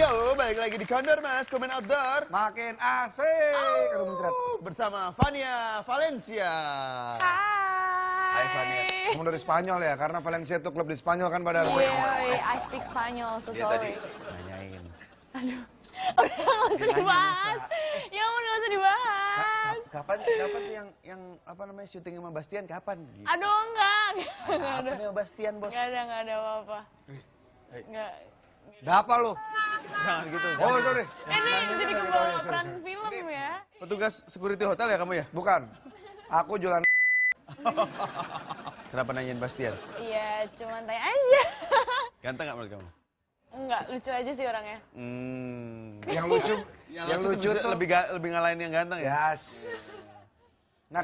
Yo, balik lagi di Condor Mas, Komen Outdoor. Makin asik. Bersama Fania Valencia. Hai Fania. Kamu dari Spanyol ya, karena Valencia itu klub di Spanyol kan pada. I speak Spanyol, so sorry. Nanyain. Aduh, udah nggak usah dibahas. Ya udah nggak usah dibahas. Kapan yang apa namanya syuting sama Bastian kapan? Gitu. Aduh enggak Apa nih sama Bastian bos? nggak ada apa-apa. Nggak. Udah apa lu? Jangan gitu. Oh sorry. Ini jadi kebawa peran film ya. Petugas security hotel ya kamu ya? Bukan. Aku jualan. Kenapa nanyain Bastian? Iya, cuman tanya aja. Ganteng nggak menurut kamu? Enggak, lucu aja sih orangnya. Yang lucu. Yang lucu tuh lebih ngalahin yang ganteng ya? Yes. Nah,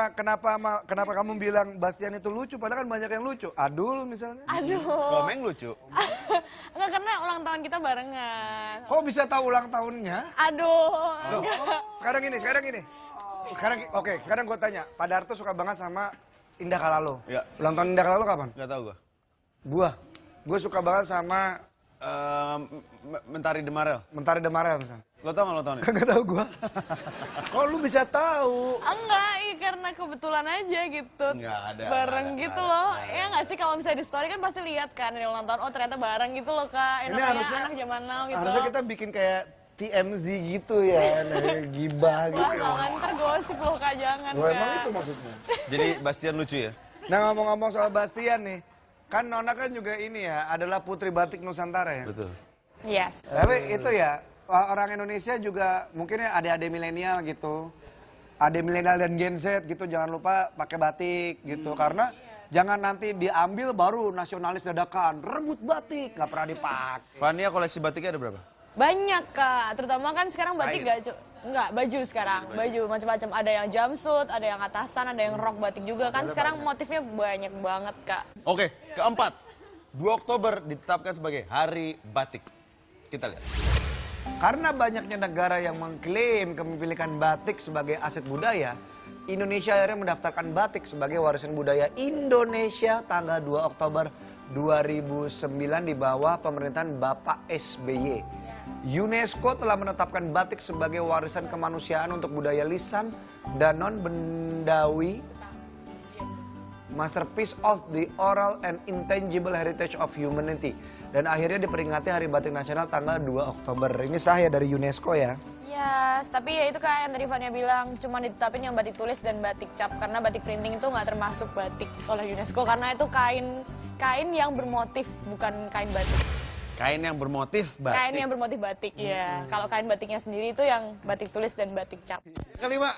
kenapa kamu bilang Bastian itu lucu? Padahal kan banyak yang lucu. Adul misalnya. Aduh. Komeng lucu. Enggak, karena ulang tahun kita barengan. Kok bisa tahu ulang tahunnya? Aduh. Loh, sekarang gini. Sekarang gue tanya. Pak Darto suka banget sama Indah Kalalo. Ya. Ulang tahun Indah Kalalo kapan? Gak tau Gue suka banget sama Mentari Demarel. Mentari Demarel misalnya. Lo tau gak lo tahun ini? Kagak tahu gue. Kok lu bisa tahu? Enggak, karena kebetulan aja gitu. Nggak ada, bareng nggak ada, gitu nggak loh. ada. Ya nggak sih, kalau misalnya di story kan pasti lihat kan ada ulang tahun. Oh ternyata bareng gitu loh kak. Ini Namanya harusnya- anak zaman now gitu. Harusnya kita bikin kayak TMZ gitu ya, gibah gitu. Wah jangan, ntar gosip loh kak, jangan Gua emang kak. itu maksudnya. Jadi Bastian lucu ya? Nah ngomong-ngomong soal Bastian nih, kan Nona kan juga ini ya, adalah putri batik Nusantara ya. Betul. Yes. Tapi itu ya, orang Indonesia juga mungkin ya adik-adik milenial gitu. Adik milenial dan Gen Z gitu, jangan lupa pakai batik gitu. Karena jangan nanti diambil baru nasionalis dadakan, rebut batik, nggak pernah dipakai. Fania koleksi batiknya ada berapa? Banyak kak, terutama kan sekarang batik Kain. enggak baju sekarang. Baju macam-macam, ada yang jumpsuit, ada yang atasan, ada yang rok batik juga kan. Sekarang motifnya banyak banget kak. Oke, keempat. 2 Oktober ditetapkan sebagai Hari Batik. Kita lihat. Karena banyaknya negara yang mengklaim kepemilikan batik sebagai aset budaya, Indonesia akhirnya mendaftarkan batik sebagai warisan budaya Indonesia tanggal 2 Oktober 2009 di bawah pemerintahan Bapak SBY. UNESCO telah menetapkan batik sebagai warisan kemanusiaan untuk budaya lisan dan non-bendawi, masterpiece of the oral and intangible heritage of humanity. Dan akhirnya diperingati Hari Batik Nasional tanggal 2 Oktober. Ini sah ya dari UNESCO ya. Yes, tapi ya itu kak yang tadi Fania bilang, cuma ditetapin yang batik tulis dan batik cap. Karena batik printing itu nggak termasuk batik oleh UNESCO, karena itu kain yang bermotif, bukan kain batik. Kain yang bermotif batik. Kain yang bermotif batik, ya. Kalau kain batiknya sendiri itu yang batik tulis dan batik cap. Kelima.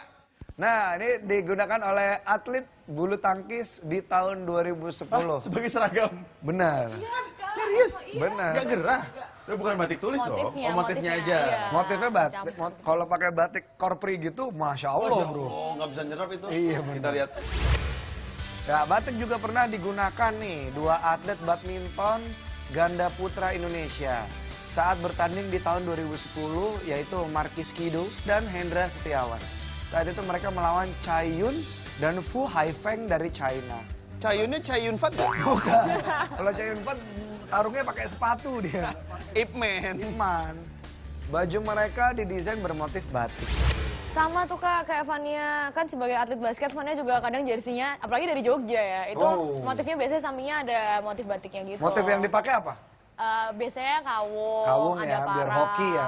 Nah, ini digunakan oleh atlet bulu tangkis di tahun 2010. Sebagai seragam. Benar. Serius? Benar. Gak gerah? Itu bukan batik tulis dong. Motifnya, Oh, motifnya aja. iya. Motifnya batik. Kalau pakai batik korpri gitu, Masya Allah bro. Oh, nggak bisa nyerap itu. Iya, Kita benar. lihat. Ya, batik juga pernah digunakan nih, 2 atlet badminton ganda putra Indonesia. Saat bertanding di tahun 2010, yaitu Markis Kido dan Hendra Setiawan. Saat itu mereka melawan Cai Yun dan Fu Haifeng dari China. Cayunnya Cayun Fat nggak? Bukan. Kalau Cai Yun Fat, tarungnya pakai sepatu dia. Ip Man. Iman. Baju mereka didesain bermotif batik. Sama tuh kak, kayak Fania, kan sebagai atlet basket, Fania juga kadang jersinya, apalagi dari Jogja ya, itu Oh. motifnya biasanya sampingnya ada motif batiknya gitu. Motif yang dipakai apa? Biasanya kawung, Kawung ada ya, parang. biar hoki ya.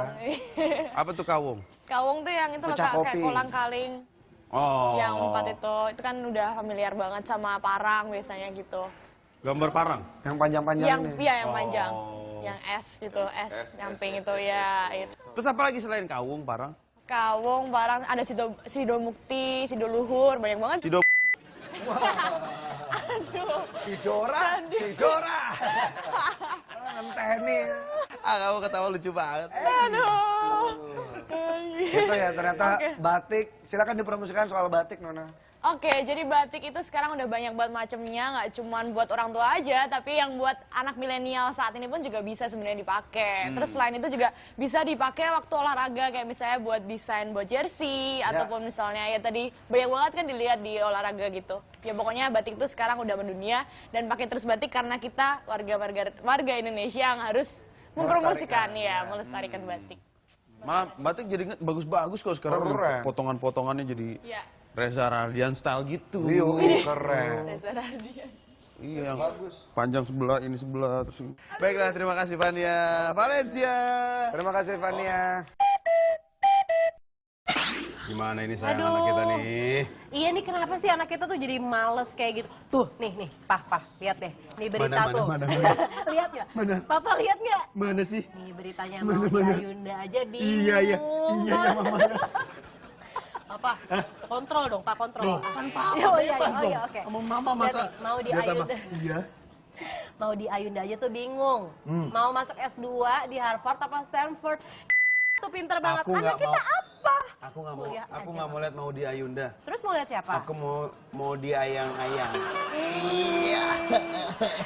Apa tuh kawung? Kawung tuh yang itu loh Pecah kak, kayak kopi. kolang-kaling. Oh. Yang 4 itu kan udah familiar banget sama parang biasanya gitu. Gambar parang. Yang panjang-panjang Yang ini. iya yang panjang, Oh. yang S gitu, S nyamping itu ya. Itu. Terus apa lagi selain kawung, parang? Kawung, parang, ada Sido Mukti, Sido Luhur, banyak banget. Sido. Sidora. Ngenteni. Kamu ketawa lucu banget. Aduh. Itu ya ternyata batik. Silakan dipromosikan soal batik Nona. Oke, jadi batik itu sekarang udah banyak banget macemnya, nggak cuma buat orang tua aja, tapi yang buat anak milenial saat ini pun juga bisa sebenarnya dipakai. Terus selain itu juga bisa dipakai waktu olahraga, kayak misalnya buat desain buat jersey, ataupun misalnya ya tadi banyak banget kan dilihat di olahraga gitu. Ya pokoknya batik itu sekarang udah mendunia dan pakai terus batik karena kita warga Indonesia yang harus mempromosikan ya, melestarikan batik. Malah batik jadi bagus-bagus kok sekarang. Keren. Potongan-potongannya jadi Iya. Reza Radian style gitu. Keren. Reza Radian. Iya, bagus. Panjang sebelah, ini sebelah, terus ini. Baiklah, terima kasih Fania. Valencia. Terima kasih Fania. Gimana ini sayang anak kita nih? Iya nih kenapa sih anak kita tuh jadi males kayak gitu. Tuh, nih, Pah, lihat deh. Nih berita Mana, tuh. mana? Lihat nggak? Mana? Papa lihat nggak? Mana sih? Nih beritanya mau Yunda aja bingung. Iya mama. Papa, kontrol dong, Pak, kontrol. Kan papa Oh iya, bebas oh dong. iya, oke. Sama mama masa Mau di dia tambah, Ayunda. Iya. Mau di Ayunda aja tuh bingung. Mau masuk S2 di Harvard apa Stanford. Tuh pinter banget. Aku nggak Anak kita mau. apa? Aku nggak mau, Kuliah aku aja. nggak mau lihat mau di Ayunda. Terus mau lihat siapa? Aku mau diayang-ayang.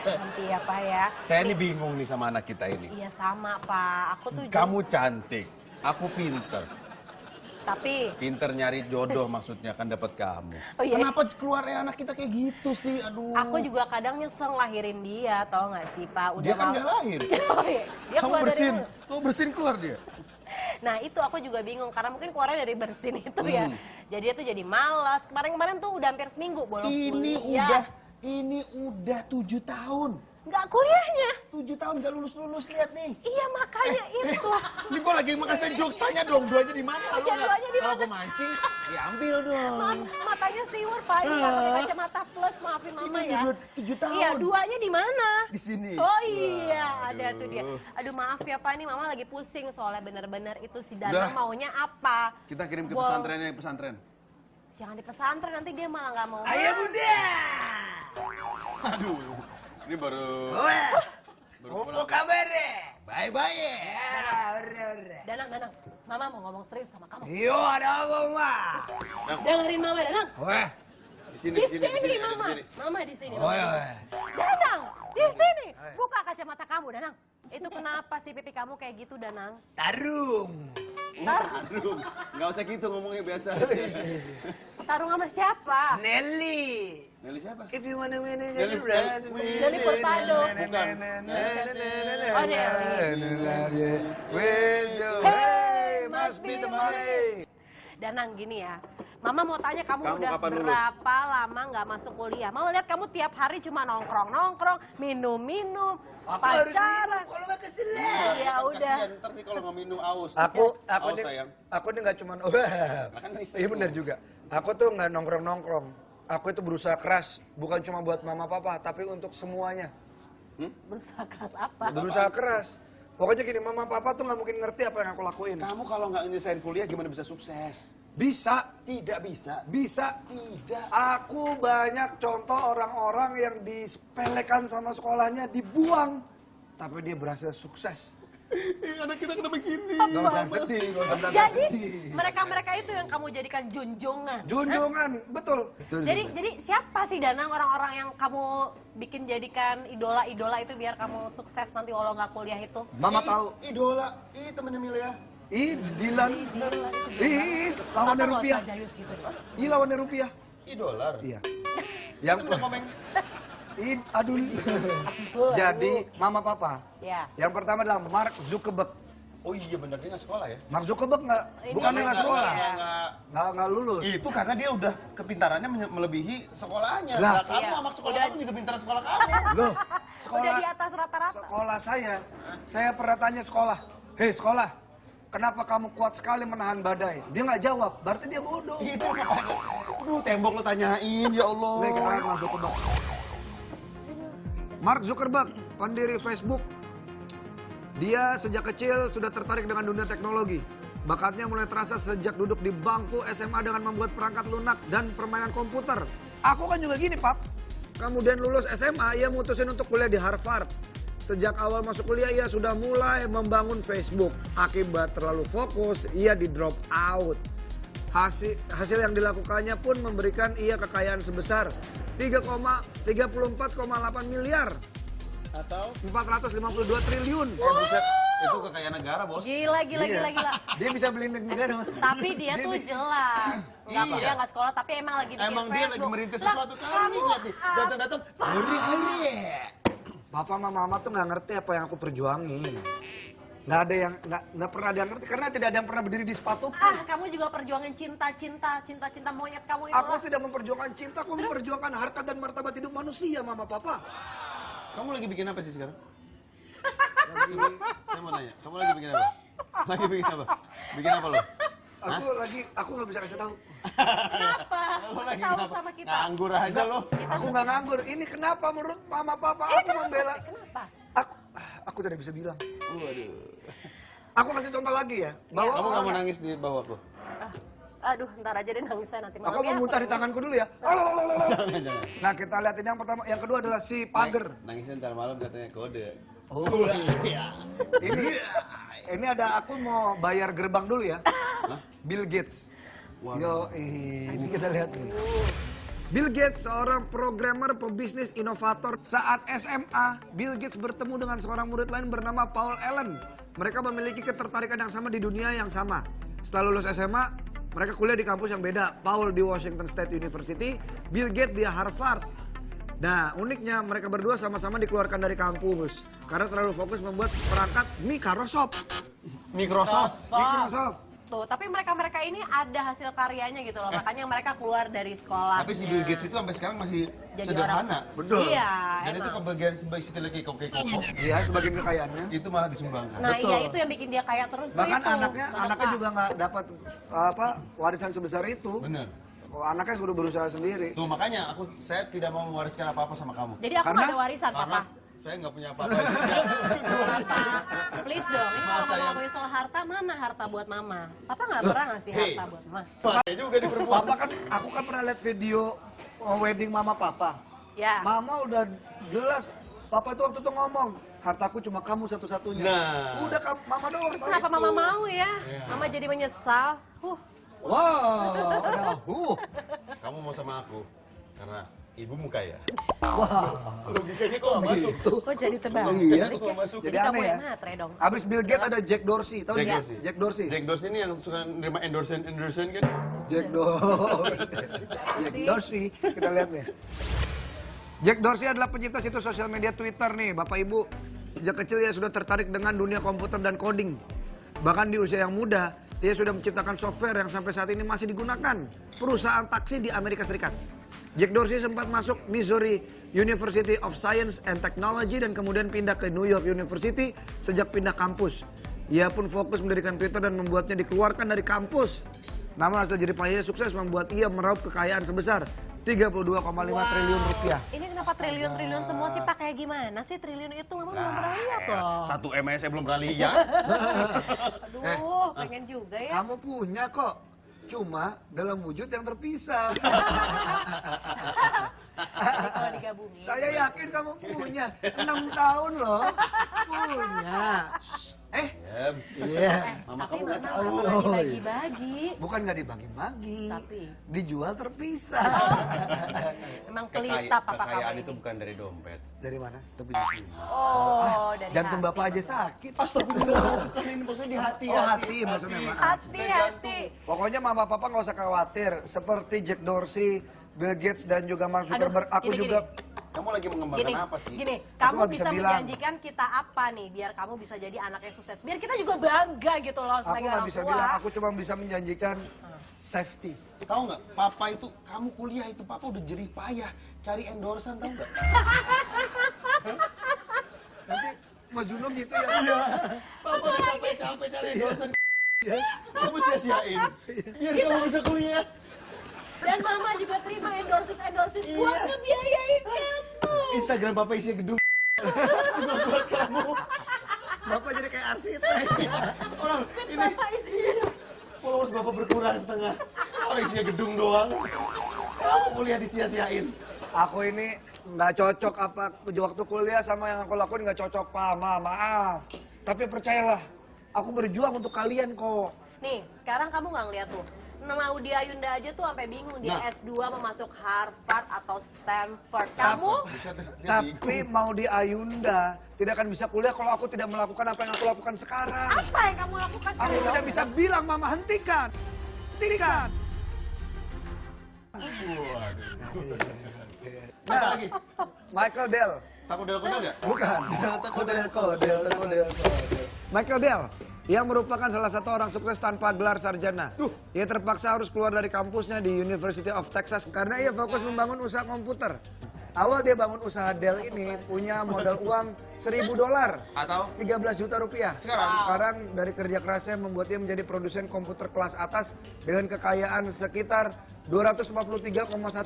Nanti ya, Pak ya. Saya ini bingung nih sama anak kita ini. Iya sama, Pak. Aku tuh Kamu cantik, aku pinter. tapi Pinter nyari jodoh maksudnya kan dapat kamu. Oh iya. Kenapa keluarnya anak kita kayak gitu sih? Aduh. aku juga kadang nyesel lahirin dia, tau gak sih, Pak? Dia kan mau- nggak lahir. Oh iya, dia Kamu keluar bersin, dari... kamu bersin keluar dia. Nah itu aku juga bingung, karena mungkin keluarnya dari bersin itu ya. Jadi dia tuh jadi malas. Kemarin-kemarin tuh udah hampir seminggu bolos kuliah. Ini udah 7 tahun. Nggak kuliahnya. 7 tahun gak lulus lihat nih. Iya makanya itu. Ini gua lagi makasih jokes, tanya dong duanya di mana? Lu Iya, nggak- duanya di Kalau mana? gua mancing, diambil dong. Matanya siwur, Pak. Ini nggak pakai kacamata plus, maafin mama Ini ya. udah 7 tahun. Iya, duanya di mana? Di sini. Oh iya, ada tuh dia. Aduh maaf ya Pak, ini mama lagi pusing soalnya bener-bener itu si Danang Udah. maunya apa. Kita kirim ke Wow. pesantren. Jangan di pesantren, nanti dia malah nggak mau. Ayo bunda. Aduh, ini baru. Apa kabar? Bye-bye. Danang, mama mau ngomong serius sama kamu. Yo, ada apa, Ma? Dengerin mama, Danang. Weh. Di sini, Di sini, mama. di sini. Mama di sini. Oh, iya. Danang, di sini. Buka kacamata kamu, Danang. Itu kenapa sih pipi kamu kayak gitu, Danang? Tarung. Aduh, nggak usah gitu ngomongnya biasa. Tarung sama siapa? Nelly. Nelly siapa? If you wanna win it, Nelly- Nelly Furtado. Bukan. Oh, Nelly. Hey, must be the money. Danang gini ya, Mama mau tanya kamu Kamu udah kapan lulus? berapa lama nggak masuk kuliah? Mau lihat kamu tiap hari cuma nongkrong, minum, pacaran. Kalau nggak kesel. Ya udah. Kasian, ntar nih kalau nggak minum aus. Aku Aus, nih, sayang. aku nih nggak cuma, Makan istri iya lu. benar juga. Aku tuh nggak nongkrong. Aku itu berusaha keras, bukan cuma buat mama papa, tapi untuk semuanya. Berusaha keras apa? Berusaha keras. Pokoknya gini, mama papa tuh nggak mungkin ngerti apa yang aku lakuin. Kamu kalau nggak nyelesain kuliah gimana bisa sukses? Bisa, Tidak bisa. bisa. Tidak. Aku banyak contoh orang-orang yang disepelekan sama sekolahnya, dibuang. Tapi dia berhasil sukses. Anak kita kenapa gini? Gak usah sedih, gak usah merasa Jadi sedih. mereka itu yang kamu jadikan junjungan. Junjungan, betul. Jadi siapa sih Danang orang-orang yang kamu bikin jadikan idola-idola itu biar kamu sukses nanti walau nggak kuliah itu? Mama tahu. Idola. Ih, temennya Milea. Dilan. Lawannya Papa nggak rupiah. usah jayus gitu. Lawannya rupiah. Idolar. Iya. Yang Temennya komeng. Adul. Jadi, mama papa. Ya. Yang pertama adalah Mark Zuckerberg. Oh iya bener, dia nggak sekolah ya? Mark Zuckerberg Ini bukannya nggak sekolah. Nggak. Nggak lulus. Itu karena dia udah kepintarannya melebihi sekolahnya. Lah. Lah, kamu Iya. sama sekolah Udah. kamu juga pintaran sekolah kamu. Loh, Udah di atas rata-rata. sekolah saya pernah tanya sekolah, hei sekolah, kenapa kamu kuat sekali menahan badai? Dia nggak jawab, berarti dia bodoh. Itu ngapain? Aduh, tembok lo tanyain, ya Allah. Nih, kita lihat Mark Zuckerberg. Mark Zuckerberg, pendiri Facebook. Dia sejak kecil sudah tertarik dengan dunia teknologi. Bakatnya mulai terasa sejak duduk di bangku SMA dengan membuat perangkat lunak dan permainan komputer. Aku kan juga gini, Pap. Kemudian lulus SMA, ia mutusin untuk kuliah di Harvard. Sejak awal masuk kuliah, ia sudah mulai membangun Facebook. Akibat terlalu fokus, ia di drop out. Hasil yang dilakukannya pun memberikan ia kekayaan sebesar 34,8 miliar. Atau 452 triliun. buset, itu kekayaan negara, Bos. Gila. Dia bisa beli negara. Tapi dia tuh jelas. Nggak Iya. kuliah, nggak sekolah, tapi emang lagi bikin Emang dia lagi Facebook. merintis Lah, sesuatu kali, kamu lihat nih. Datang-datang, hari-hari. Papa sama mama tuh nggak ngerti apa yang aku perjuangin. Nggak ada yang nggak pernah ada yang ngerti karena tidak ada yang pernah berdiri di sepatu. Kamu juga perjuangan cinta monyet kamu itu. Aku tidak memperjuangkan cinta, aku memperjuangkan harkat dan martabat hidup manusia, Mama Papa. Kamu lagi bikin apa sih sekarang? Saya mau tanya, kamu lagi bikin apa? Lagi bikin apa? Bikin apa lo? Aku nggak bisa kasih tahu. Kenapa? Lo lagi Tahu kenapa? sama kita. Nganggur aja lo. Aku nggak nganggur. Ini kenapa menurut Mama Papa aku membela? Kenapa? Aku tidak bisa bilang. Waduh. Aku kasih contoh lagi ya. Bahwa Kamu nggak mau nangis di bawahku? Aduh, ntar aja deh nangisnya nanti malam Aku mau muntah di tanganku dulu ya. Jangan, jangan. Nah kita lihat ini yang pertama, yang kedua adalah si pagar. Nangisnya ntar malam katanya kode. Oh iya. Ini ada aku mau bayar gerbang dulu ya. Bill Gates. Yo, ini kita lihat nih. Bill Gates seorang programmer, pebisnis, inovator. Saat SMA, Bill Gates bertemu dengan seorang murid lain bernama Paul Allen. Mereka memiliki ketertarikan yang sama di dunia yang sama. Setelah lulus SMA, mereka kuliah di kampus yang beda. Paul di Washington State University, Bill Gates di Harvard. Nah, uniknya mereka berdua sama-sama dikeluarkan dari kampus karena terlalu fokus membuat perangkat Microsoft. Microsoft. Tuh, tapi mereka ini ada hasil karyanya gitu loh, makanya mereka keluar dari sekolah. Tapi si Bill Gates itu sampai sekarang masih Jadi sederhana. Betul. Iya, Dan itu emang. kebagian sebagai istilah kekok. Iya, sebagian kekayaannya. Itu malah disumbangkan. Nah, Betul. iya itu yang bikin dia kaya terus. tuh Bahkan itu. anaknya Sedekah. juga nggak dapat warisan sebesar itu. Bener. Oh, anaknya sudah berusaha sendiri. Tuh makanya saya tidak mau mewariskan apa-apa sama kamu. Jadi aku Karena- nggak ada warisan, Karena Papa. saya nggak punya apa-apa juga. Papa, please dong. Ini kalau sayang. ngomongin soal harta, mana harta buat Mama? Papa nggak pernah ngasih Hey. harta buat Mama. Pakai juga di perempuan. Papa kan, aku kan pernah lihat video wedding mama papa. Ya. Mama udah jelas. Papa itu waktu itu ngomong, hartaku cuma kamu satu-satunya. Nah. Udah mama doang. Terus tahu kenapa itu. Mama mau ya? Iya. Mama jadi menyesal. Wow, ada Kamu mau sama aku karena ibumu kaya. Wah, Logikanya kok nggak masuk? gitu. Kok jadi tebak? Iya. Kok nggak masuk? Jadi Jadi kamu aneh ya. yang matre dong. Abis Bill Gates ada Jack Dorsey, tahu Jack nggak? Dorsey. Jack Dorsey. Jack Dorsey ini yang suka nerima endorse kan? Jack Dorsey. Jack Dorsey. Kita lihat nih. Jack Dorsey adalah pencipta situs sosial media Twitter nih, Bapak Ibu. Sejak kecil ia sudah tertarik dengan dunia komputer dan coding. Bahkan di usia yang muda, dia sudah menciptakan software yang sampai saat ini masih digunakan perusahaan taksi di Amerika Serikat. Jack Dorsey sempat masuk Missouri University of Science and Technology dan kemudian pindah ke New York University sejak pindah kampus. Ia pun fokus mendirikan Twitter dan membuatnya dikeluarkan dari kampus. Namun hasil jerih payahnya sukses membuat ia meraup kekayaan sebesar 32,5 triliun rupiah. Ini kenapa triliun-triliun semua sih Pak? Kayak gimana sih triliun itu? Mama belum pernah lihat loh. Satu MS saya belum pernah lihat. Aduh, pengen juga ya. Kamu punya kok, cuma dalam wujud yang terpisah. Jadi kalau digabungin. Saya yakin kamu punya, 6 tahun loh. Punya. Iya. Mama Tapi kamu nggak Mama tahu. nggak dibagi-bagi. Bukan nggak dibagi-bagi, Tapi? dijual terpisah. Emang pelita Papa kamu Kekayaan ini. itu bukan dari dompet, Dari mana? tapi di sini. Oh, dari Jantung hati. bapak aja sakit. Astagfirullah, bukan ini maksudnya di hati. Oh hati maksudnya maaf. Hati-hati. Pokoknya mama papa nggak usah khawatir. Seperti Jack Dorsey, Bill Gates dan juga Mark Zuckerberg, aku gini, juga. Kamu lagi mengembangkan apa sih? Gini, Aku kamu nggak bisa bisa bilang. menjanjikan kita apa nih biar kamu bisa jadi anak yang sukses. Biar kita juga bangga gitu loh Aku sebagai nggak orang bisa tua. bilang. Aku cuma bisa menjanjikan safety. Tahu nggak? Papa itu, kamu kuliah itu papa udah jerih payah cari endorsan, tahu nggak? Nanti Mas Juno gitu ya. Iya. Papa udah capek-capek cari endorsan. Kamu sia-siain. Biar kamu bisa kuliah. Dan mama juga terima endorses buat Iya. ngebiayain kamu. Instagram papa isinya gedung. Semua buat kamu. Bapak jadi kayak arsitek. Orang Fit ini bapak isinya. followers bapak berkurang setengah. Orang isinya gedung doang. Kamu kuliah disia-siain. Aku ini nggak cocok apa waktu kuliah sama yang aku lakuin nggak cocok Pak, maaf. Tapi percayalah, aku berjuang untuk kalian kok. Nih, sekarang kamu nggak ngeliat tuh. Maudy Ayunda aja tuh sampai bingung dia Nah. S2 mau masuk Harvard atau Stanford. Kamu Bisa deh, dia Tapi mau di Ayunda tidak akan bisa kuliah kalau aku tidak melakukan apa yang aku lakukan sekarang. apa yang kamu lakukan Aku sekarang? tidak bisa bilang mama hentikan. Hentikan. Apa lagi? Michael Dell. Takut del nggak? Bukan. Takut Dell. Michael Dell, yang merupakan salah satu orang sukses tanpa gelar sarjana. Ia terpaksa harus keluar dari kampusnya di University of Texas karena ia fokus membangun usaha komputer. Awal dia bangun usaha Dell ini punya modal uang $1.000 Atau? 13 juta rupiah. Sekarang dari kerja kerasnya membuat dia menjadi produsen komputer kelas atas dengan kekayaan sekitar 243,1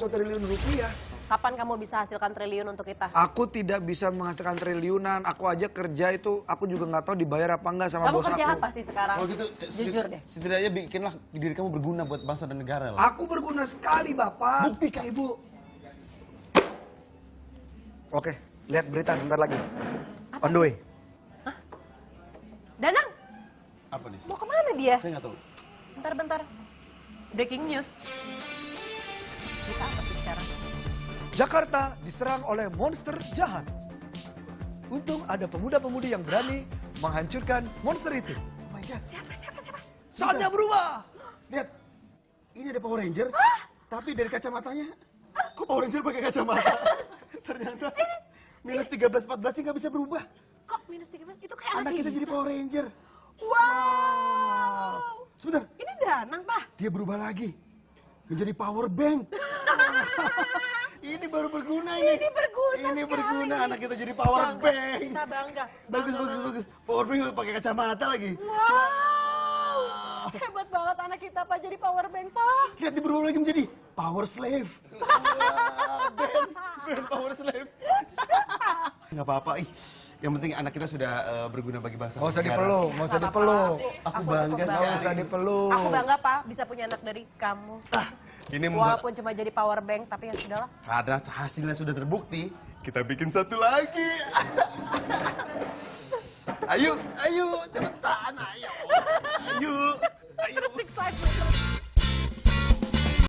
triliun rupiah. Kapan kamu bisa hasilkan triliun untuk kita? Aku tidak bisa menghasilkan triliunan. Aku aja kerja itu, aku juga nggak tahu dibayar apa enggak sama Kamu bos kerja aku. apa sih sekarang? Kalau gitu, Jujur deh. setidaknya bikinlah diri kamu berguna buat bangsa dan negara lah. Aku berguna sekali, Bapak. Buktikan, Ibu. Oke, lihat berita sebentar lagi. On the way. Danang, Apa nih? mau kemana dia? Saya nggak tahu. Bentar. Breaking news. Kita apa sih sekarang? Jakarta diserang oleh monster jahat. Untung ada pemuda-pemudi yang berani menghancurkan monster itu. Oh my God. Siapa? Saatnya berubah. Lihat, ini ada Power Ranger, tapi dari kacamatanya, kok Power Ranger pakai kacamata? Ternyata minus 13-14 sih nggak bisa berubah. Kok minus 13? Itu kayak Anak kita jadi Power Ranger. Wow. Sebentar, Ini Danang, Pak. dia berubah lagi menjadi Power Bank. Ini baru berguna ini. Ini berguna Ini sekali. berguna, anak kita jadi Power Bangga. Bank. Kita bangga. Bagus. Power Bank pakai kacamata lagi. Wow. Hebat banget anak kita, Pak. Jadi power bank, Pak. Lihat dia berubah lagi menjadi Power Slave. Ben Power Slave. Nggak apa-apa, ih. Yang penting anak kita sudah berguna bagi bangsa. Nggak usah dan negara. dipeluk, nggak usah Nggak dipeluk. apa-apa sih. Aku cukup bangga Nggak sekali. usah dipeluk. Aku bangga, Pak, bisa punya anak dari kamu. Ini membuat Walaupun cuma jadi power bank, tapi ya sudahlah. karena hasilnya sudah terbukti, kita bikin satu lagi. Ayo, cepetan, ayo. Excited.